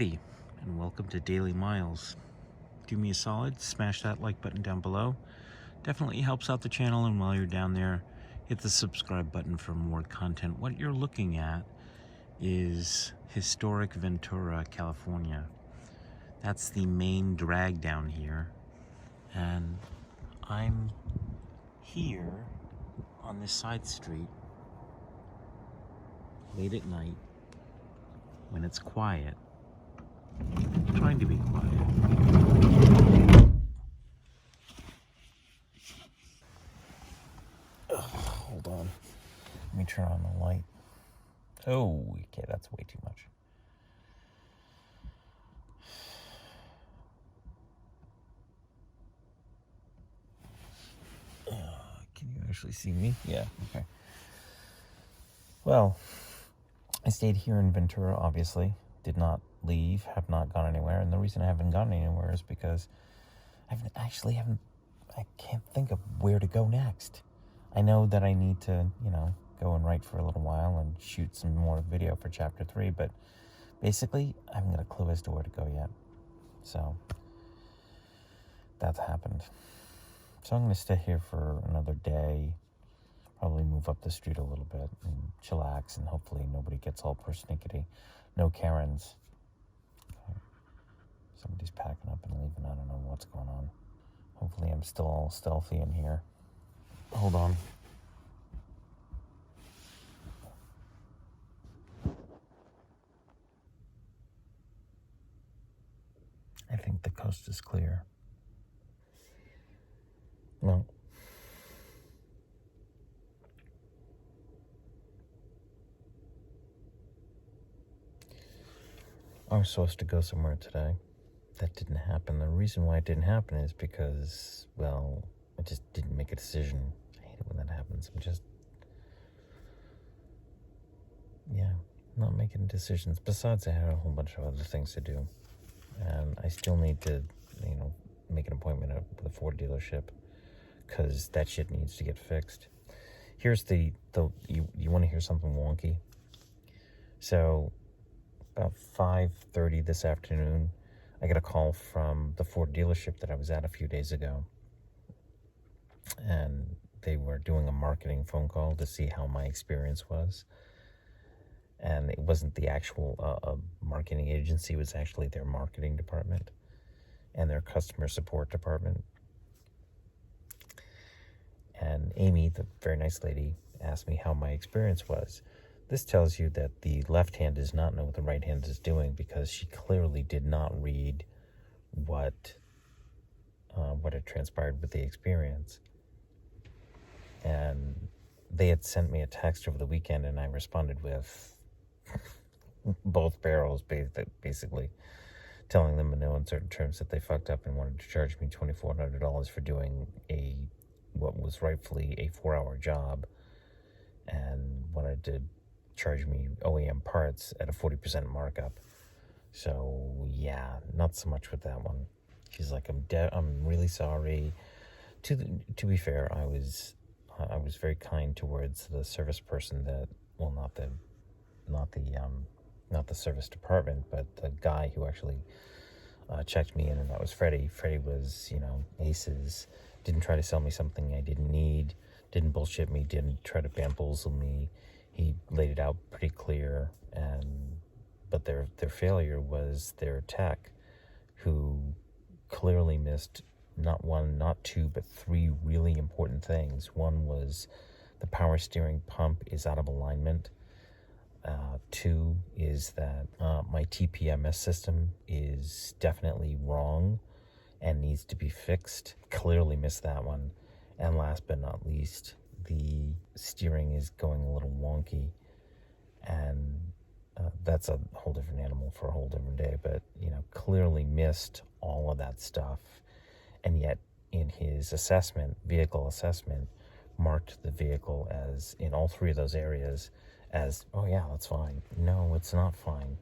Howdy, and welcome to Daily Miles. Do me a solid, smash that like button down below. Definitely helps out the channel, and while you're down there, hit the subscribe button for more content. What you're looking at is historic Ventura, California. That's the main drag down here, and I'm here on this side street late at night when it's quiet. Trying to be quiet. Hold on. Let me turn on the light. Oh, okay, that's way too much. Can you actually see me? Yeah, okay. Well, I stayed here in Ventura, obviously. Did not leave, have not gone anywhere. And the reason I haven't gone anywhere is because I can't think of where to go next. I know that I need to, go and write for a little while and shoot some more video for chapter 3, but basically, I haven't got a clue as to where to go yet. So, that's happened. So I'm going to stay here for another day, probably move up the street a little bit and chillax, and hopefully nobody gets all persnickety. No Karens. Okay. Somebody's packing up and leaving. I don't know what's going on. Hopefully I'm still all stealthy in here. Hold on. I think the coast is clear. No. I was supposed to go somewhere today. That didn't happen. The reason why it didn't happen is because, well, I just didn't make a decision. I hate it when that happens. Not making decisions. Besides, I had a whole bunch of other things to do. And I still need to, make an appointment at the Ford dealership, because that shit needs to get fixed. Here's you want to hear something wonky? So, about 5:30 this afternoon, I got a call from the Ford dealership that I was at a few days ago. And they were doing a marketing phone call to see how my experience was. And it wasn't the actual marketing agency, it was actually their marketing department and their customer support department. And Amy, the very nice lady, asked me how my experience was. This tells you that the left hand does not know what the right hand is doing, because she clearly did not read what had transpired with the experience. And they had sent me a text over the weekend, and I responded with both barrels, basically telling them in no uncertain terms that they fucked up and wanted to charge me $2,400 for doing what was rightfully a 4-hour job, and wanted to charge me OEM parts at a 40% markup. So yeah, not so much with that one. She's like, I'm really sorry. To be fair, I was very kind towards the service person not the service department, but the guy who actually checked me in, and that was Freddie. Freddie was, aces. Didn't try to sell me something I didn't need. Didn't bullshit me. Didn't try to bamboozle me. He laid it out pretty clear. But their failure was their tech, who clearly missed not one, not two, but 3 really important things. One was the power steering pump is out of alignment. 2 is that my TPMS system is definitely wrong and needs to be fixed. Clearly missed that one. And last but not least, the steering is going a little wonky. And that's a whole different animal for a whole different day. But, clearly missed all of that stuff. And yet, in his vehicle assessment, marked the vehicle as, in all 3 of those areas, as, oh yeah, that's fine. No, it's not fine.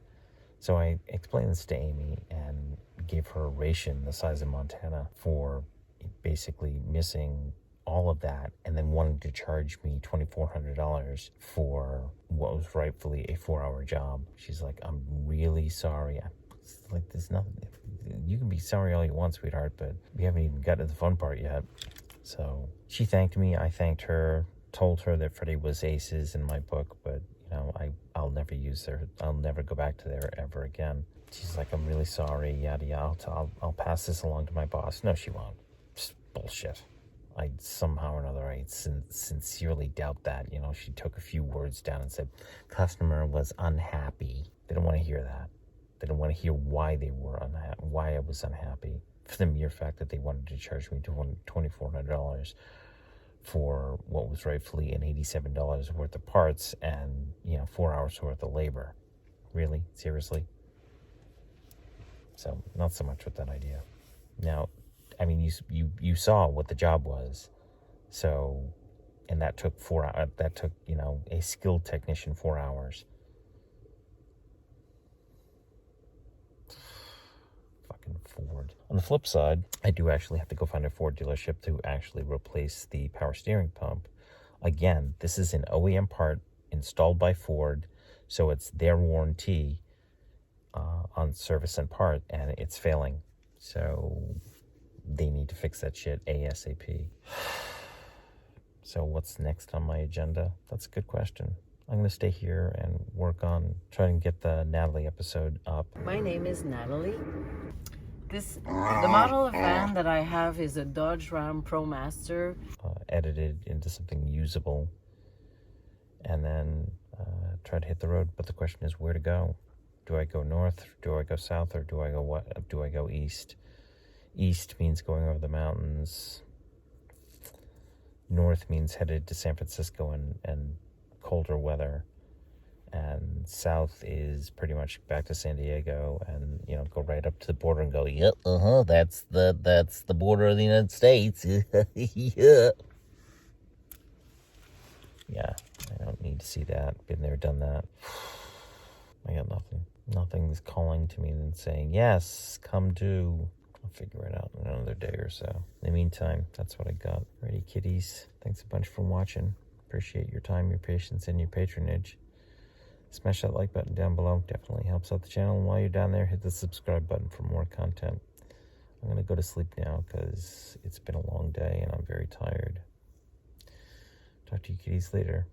So I explained this to Amy and gave her a ration the size of Montana for basically missing all of that, and then wanting to charge me $2,400 for what was rightfully a 4-hour job. She's like, I'm really sorry. It's like there's nothing. You can be sorry all you want, sweetheart, but we haven't even gotten to the fun part yet. So she thanked me. I thanked her. Told her that Freddie was aces in my book, but I'll never use their. I'll never go back to there ever again. She's like, I'm really sorry. Yada yada. I'll pass this along to my boss. No, she won't. Just bullshit. I somehow or another, I sincerely doubt that. She took a few words down and said, customer was unhappy. They don't want to hear that. They don't want to hear why they were unhappy, why I was unhappy, for the mere fact that they wanted to charge me $2,400 for what was rightfully an $87 worth of parts and 4 hours worth of labor. Really? Seriously? So not so much with that idea. Now, I mean, you saw what the job was. So, and that took 4 hours. That took, a skilled technician 4 hours. Fucking Ford. On the flip side, I do actually have to go find a Ford dealership to actually replace the power steering pump. Again, this is an OEM part installed by Ford, so it's their warranty on service and part, and it's failing. So they need to fix that shit ASAP. So what's next on my agenda? That's a good question. I'm going to stay here and work on trying to get the Natalie episode up. My name is Natalie. The model of van that I have is a Dodge Ram ProMaster. Edited into something usable. And then try to hit the road. But the question is where to go. Do I go north? Do I go south? Or do I go what? Do I go east? East means going over the mountains. North means headed to San Francisco and colder weather. And south is pretty much back to San Diego and, go right up to the border and go, yep, that's the border of the United States. Yeah. Yeah, I don't need to see that. Been there, done that. I got nothing. Nothing's calling to me and saying, yes, come do. I'll figure it out in another day or so. In the meantime, that's what I got. Alrighty, kitties. Thanks a bunch for watching. Appreciate your time, your patience, and your patronage. Smash that like button down below. Definitely helps out the channel. And while you're down there, hit the subscribe button for more content. I'm going to go to sleep now because it's been a long day and I'm very tired. Talk to you kitties later.